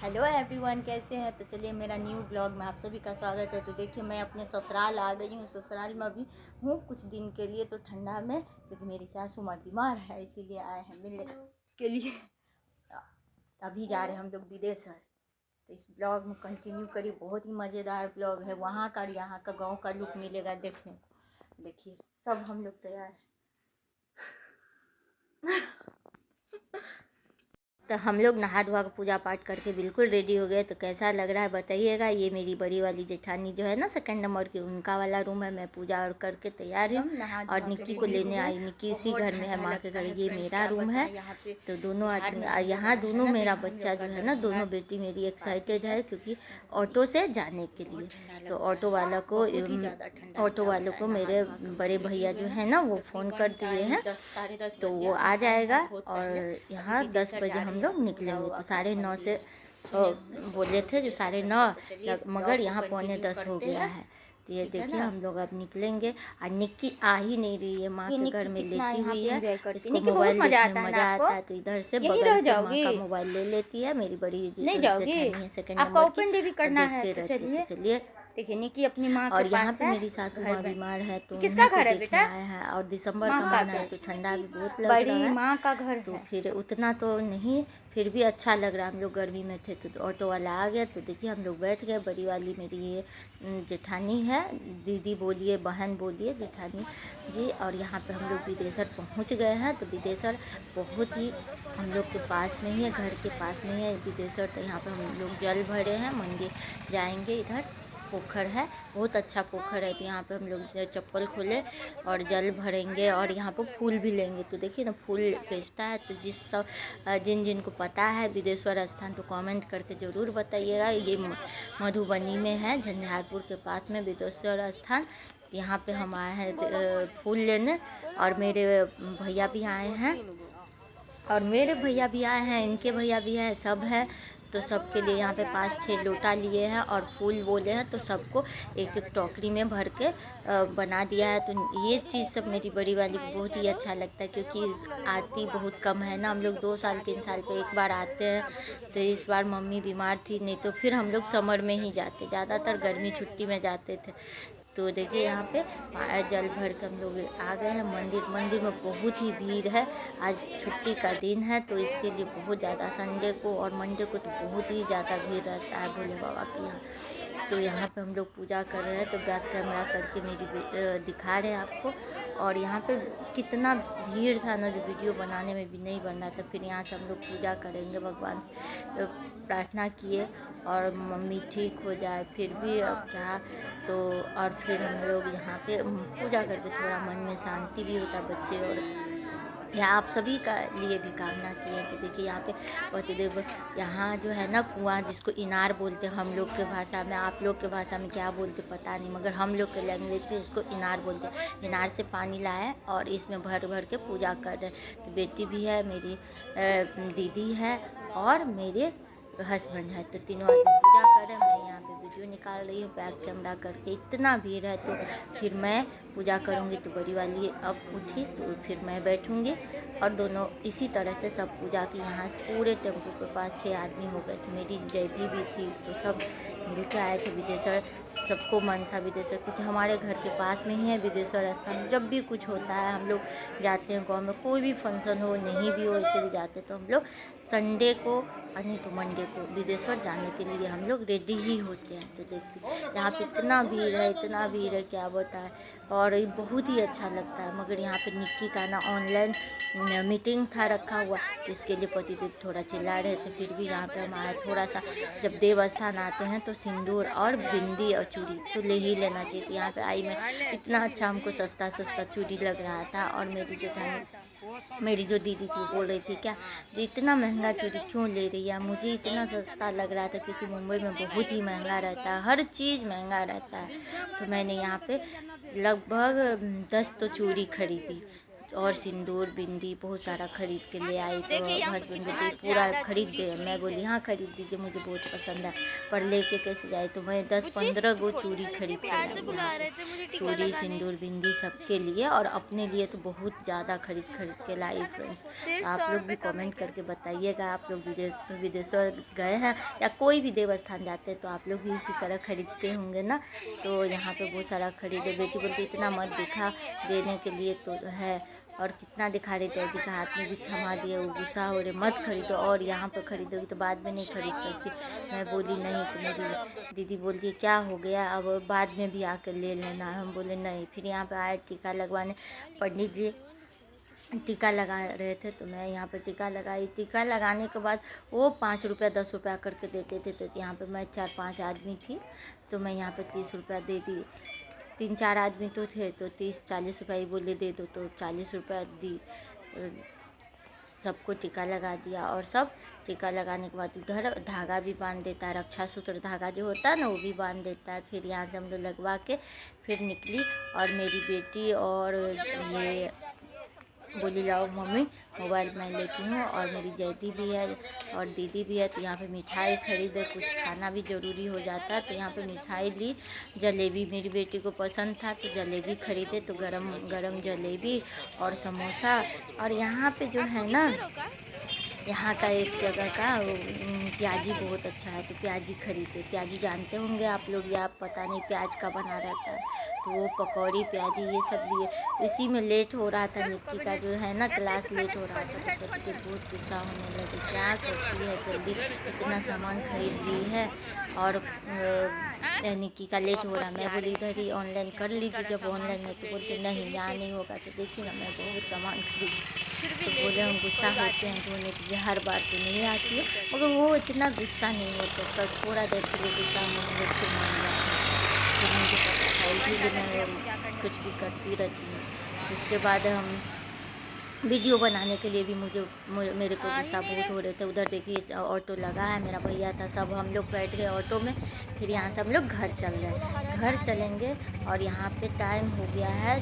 Hello everyone, कैसे हैं। तो चलिए मेरा न्यू ब्लॉग में आप सभी का स्वागत है। तो देखिए मैं अपने ससुराल आ गई हूँ। ससुराल में अभी हूँ कुछ दिन के लिए, तो ठंडा में, क्योंकि मेरी सासू माँ बीमार है इसीलिए आए हैं मिलने के लिए। अभी जा रहे हैं हम लोग विदेशर। तो इस ब्लॉग में कंटिन्यू करिए, बहुत ही मज़ेदार ब्लॉग है। वहाँ का और यहाँ का गाँव का लुक मिलेगा देखने को। देखिए सब हम लोग तैयार हैं। तो हम लोग नहा धोवा के पूजा पाठ करके बिल्कुल रेडी हो गए। तो कैसा लग रहा है बताइएगा। ये मेरी बड़ी वाली जेठानी जो है ना, सेकंड नंबर की, उनका वाला रूम है। मैं पूजा और करके तैयार हूँ और निक्की को लेने आई। निक्की उसी घर में है, माँ के घर। ये मेरा रूम है। तो दोनों आदमी, और यहाँ दोनों मेरा बच्चा जो है ना, दोनों बेटी मेरी एक्साइटेड है क्योंकि ऑटो से जाने के लिए। तो ऑटो वालों को मेरे बड़े भैया जो है ना, वो फ़ोन कर दिए हैं, तो वो आ जाएगा। और यहाँ 10 बजे हम लोग निकलेंगे। तो 9:30 से बोले थे जो 9:30, मगर यहाँ 9:45 हो गया है। तो ये देखिए हम लोग अब निकलेंगे। और निक्की आ ही नहीं रही है, माँ के घर में लेटी हुई है। इसको मोबाइल देखने में मज़ा आता है, तो इधर से बगल से माँ का मोबाइल ले लेती है। मेरी बड़ी जेठानी है सेकंड नंबर की, देखते रहती है। तो चलिए देखिए निकी अपनी माँ के और पास यहाँ पे है मेरी सासू माँ बीमार है, तो किसका उन्हीं को घर है देखने बेटा? आए हैं। और दिसंबर माँ का का महीना है, तो ठंडा भी बहुत लग बड़ी रहा है। माँ का घर तो है। फिर उतना तो नहीं, फिर भी अच्छा लग रहा है। हम लोग गर्मी में थे तो ऑटो वाला आ गया। तो देखिए हम लोग बैठ गए। बड़ी वाली मेरी ये जेठानी है, दीदी बोलिए, बहन बोलिए, जेठानी जी। और यहाँ पे हम लोग विदेशर पहुँच गए हैं। तो विदेशर बहुत ही हम लोग के पास में ही है, घर के पास में ही है विदेशर। तो यहाँ पे हम लोग जल भरे हैं, मंदिर जाएंगे। इधर पोखर है, बहुत अच्छा पोखर है। तो यहाँ पे हम लोग चप्पल खोले और जल भरेंगे और यहाँ पे फूल भी लेंगे। तो देखिए ना, फूल बेचता है। तो जिन जिनको पता है विदेश्वर स्थान, तो कमेंट करके ज़रूर बताइएगा। ये मधुबनी में है, झंझारपुर के पास में विदेश्वर स्थान। यहाँ पे हम आए हैं फूल लेने। और मेरे भैया भी आए हैं, इनके भैया भी हैं, सब है। तो सबके लिए यहाँ पे 5-6 लोटा लिए हैं और फूल बोले हैं। तो सबको एक एक टोकरी में भर के बना दिया है। तो ये चीज़ सब मेरी बड़ी वाली को बहुत ही अच्छा लगता है, क्योंकि आती बहुत कम है ना। हम लोग 2 साल 3 साल पे एक बार आते हैं। तो इस बार मम्मी बीमार थी, नहीं तो फिर हम लोग समर में ही जाते, ज़्यादातर गर्मी छुट्टी में जाते थे। तो देखिए यहाँ पे जल भर के हम लोग आ गए हैं मंदिर में बहुत ही भीड़ है। आज छुट्टी का दिन है, तो इसके लिए बहुत ज़्यादा, संडे को और मंडे को तो बहुत ही ज़्यादा भीड़ रहता है भोले बाबा के यहाँ। तो यहाँ पे हम लोग पूजा कर रहे हैं। तो बैक कैमरा करके मेरी दिखा रहे हैं आपको। और यहाँ पे कितना भीड़ था ना, जो वीडियो बनाने में भी नहीं बन रहा था। फिर यहाँ से हम लोग पूजा करेंगे, भगवान से तो प्रार्थना किए और मम्मी ठीक हो जाए। फिर भी अब क्या, तो और फिर हम लोग यहाँ पे पूजा करके थोड़ा मन में शांति भी होता है। बच्चे और या आप सभी का लिए भी कामना की है। तो देखिए यहाँ पे पतिदेव, यहाँ जो है ना कुआं, जिसको इनार बोलते हैं हम लोग के भाषा में, आप लोग के भाषा में क्या बोलते पता नहीं, मगर हम लोग के लैंग्वेज में इसको इनार बोलते हैं। इनार से पानी लाए और इसमें भर भर के पूजा कर रहे हैं। तो बेटी भी है मेरी, दीदी है और मेरे हस्बैंड है। तो तीनों आदमी पूजा कर रहे हैं। मैं यहाँ पे वीडियो निकाल रही हूँ बैक कैमरा करके। इतना भीड़ है, तो फिर मैं पूजा करूँगी। तो बड़ी वाली अब उठी, तो फिर मैं बैठूँगी और दोनों इसी तरह से सब पूजा की। यहाँ से पूरे टेम्पो के पास 6 आदमी हो गए थे। मेरी जैधी भी थी, तो सब मिल के आए थे विदेशर। सबको मन था विदेशर, क्योंकि हमारे घर के पास में ही है विदेश्वर स्थान। जब भी कुछ होता है हम लोग जाते हैं, गाँव में कोई भी फंक्शन हो, नहीं भी हो, ऐसे भी जाते हैं। तो हम लोग संडे को और नहीं तो मंडे को विदेश्वर जाने के लिए हम लोग रेडी ही होते हैं। तो देखिए यहाँ पे इतना भीड़ है क्या बताएं। और ये बहुत ही अच्छा लगता है। मगर यहाँ पे निक्की का ना ऑनलाइन मीटिंग था रखा हुआ, इसके लिए पतिदेव थोड़ा चिल्ला रहे थे। फिर भी यहाँ पे हम आए थोड़ा सा। जब देवस्थान आते हैं तो सिंदूर और बिंदी और चूड़ी तो ले ही लेना चाहिए। तो यहाँ पे आई मैं, इतना अच्छा हमको सस्ता चूड़ी लग रहा था। और मेरी जो दीदी थी वो बोल रही थी, क्या जो इतना महंगा चूड़ी क्यों ले रही है। मुझे इतना सस्ता लग रहा था, क्योंकि मुंबई में बहुत ही महंगा रहता है, हर चीज़ महंगा रहता है। तो मैंने यहाँ पे लगभग 10 तो चूड़ी खरीदी। और सिंदूर बिंदी बहुत सारा खरीद के ले आई। तो हस्बैंड बेटी पूरा खरीद गए। मैं बोली हाँ खरीद दीजिए, मुझे बहुत पसंद है, पर लेके कैसे जाए। तो मैं 10-15 गो चूड़ी खरीद के लाई, चूड़ी सिंदूर बिंदी सबके लिए, और अपने लिए तो बहुत ज़्यादा खरीद के लाई फ्रेंड्स। तो आप लोग भी कमेंट करके बताइएगा, आप लोग विदेश्वर गए हैं या कोई भी देवस्थान जाते हैं तो आप लोग भी इसी तरह खरीदते होंगे ना। तो यहाँ पे बहुत सारा खरीदे। बेटी बोलती इतना मत दिखा, देने के लिए तो है, और कितना दिखा रहे थे, जी का हाथ में भी थमा दिए, वो गुस्सा हो रहे मत खरीदो, और यहाँ पे खरीदोगी तो बाद में नहीं खरीद सकती। मैं बोली नहीं, तो मेरी दीदी बोलती है क्या हो गया, अब बाद में भी आकर ले लेना। हम बोले नहीं। फिर यहाँ पे आए टीका लगवाने, पंडित जी टीका लगा रहे थे, तो मैं यहाँ पे टीका लगाई। टीका लगाने के बाद वो 5 रुपया 10 रुपया करके देते थे। तो यहाँ पे मैं 4-5 आदमी थी, तो मैं यहाँ पे 30 रुपया दे दी। 3-4 आदमी तो थे, तो 30-40 रुपया ही बोले दे दो, तो 40 रुपया दी, सबको टीका लगा दिया। और सब टीका लगाने के बाद उधर धागा भी बांध देता है, रक्षा सूत्र धागा जो होता है ना, वो भी बांध देता है। फिर यहाँ से हम लोग लगवा के फिर निकली, और मेरी बेटी और ये बोली लाओ मम्मी मोबाइल मैं लेती हूँ, और मेरी जैदी भी है और दीदी भी है। तो यहाँ पे मिठाई खरीदे, कुछ खाना भी ज़रूरी हो जाता है, तो यहाँ पे मिठाई ली। जलेबी मेरी बेटी को पसंद था, तो जलेबी खरीदे, तो गरम गरम जलेबी और समोसा। और यहाँ पे जो है ना, यहाँ का एक जगह का प्याजी बहुत अच्छा है, तो प्याजी खरीदे। प्याजी जानते होंगे आप लोग, या पता नहीं प्याज का बना रहता है, तो वो पकौड़ी प्याजी ये सब लिए। तो इसी में लेट हो रहा था, निक्की का जो है ना क्लास लेट हो रहा था, तो बच्चे बहुत गुस्सा होने लगे, क्या करती है जल्दी, इतना सामान खरीद ली है और निक्की का लेट हो रहा। मैं बोली इधर ही ऑनलाइन कर लीजिए, जब ऑनलाइन है तो बोलते नहीं यहाँ नहीं होगा। तो देखिए ना मैं बहुत सामान खरीद, तो बोले हम गुस्सा होते हैं धोने के लिए, हर बार तो नहीं आती है, मगर वो इतना गुस्सा नहीं होता, पर थोड़ा देर के लिए गुस्सा होने लगे फिर मान जाते हैं। फिर मुझे पता था, इसीलिए मैं कुछ भी करती रहती हूँ। उसके बाद हम वीडियो बनाने के लिए भी मेरे को गुस्सा बहुत हो रहे थे। उधर देखिए ऑटो लगा है, मेरा भैया था, सब हम लोग बैठ गए ऑटो में। फिर यहाँ से हम लोग घर चल गए, घर चलेंगे। और यहाँ पे टाइम हो गया है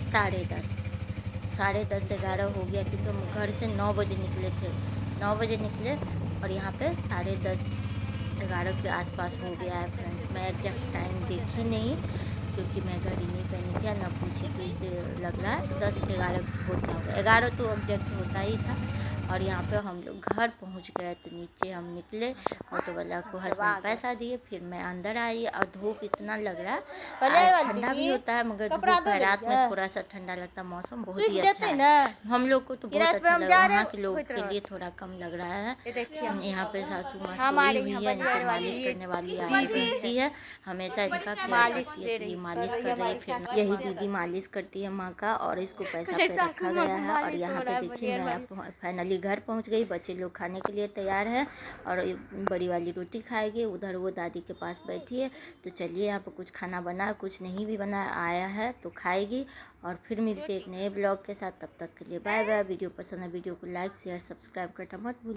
10:30, 10:30-11 हो गया, क्योंकि हम घर से 9 बजे निकले थे। 9 बजे निकले और यहाँ पे 10:30-11 के आसपास हो गया है फ्रेंड्स। मैं एग्जैक्ट टाइम देखी नहीं, क्योंकि मैं घड़ी नहीं पहनी थी, ना पूछी, तो इसे लग रहा है 10-11 होता होगा, 11 तो एग्जैक्ट होता ही था। और यहाँ पे हम लोग घर पहुँच गए, तो नीचे हम निकले, ऑटो वाला को हस्बैंड पैसा दिए, फिर मैं अंदर आई। और धूप इतना लग रहा है, ठंडा भी होता है मगर धूप है, रात में थोड़ा सा ठंडा लगता है, मौसम बहुत ही अच्छा है, हम लोग को तो बहुत अच्छा लग रहा है। वहाँ के लोग के लिए थोड़ा कम लग रहा है। यहाँ पे सासू माँ सोई हुई है, इनको मालिश करने वाली आती है, हमेशा इनका ख्याल रखती है, तो ये मालिश कर रही है। फिर यही दीदी मालिश करती है माँ का, और इसको पैसा पे रखा गया है। और यहाँ पे देखिए मैं फाइनली घर पहुँच गई, बच्चे लोग खाने के लिए तैयार है, और बड़ी वाली रोटी खाएगी, उधर वो दादी के पास बैठी है। तो चलिए यहाँ पे कुछ खाना बना, कुछ नहीं भी बना आया है तो खाएगी। और फिर मिलते एक नए ब्लॉग के साथ, तब तक के लिए बाय बाय। वीडियो पसंद है वीडियो को लाइक शेयर सब्सक्राइब करना मत भूलिए।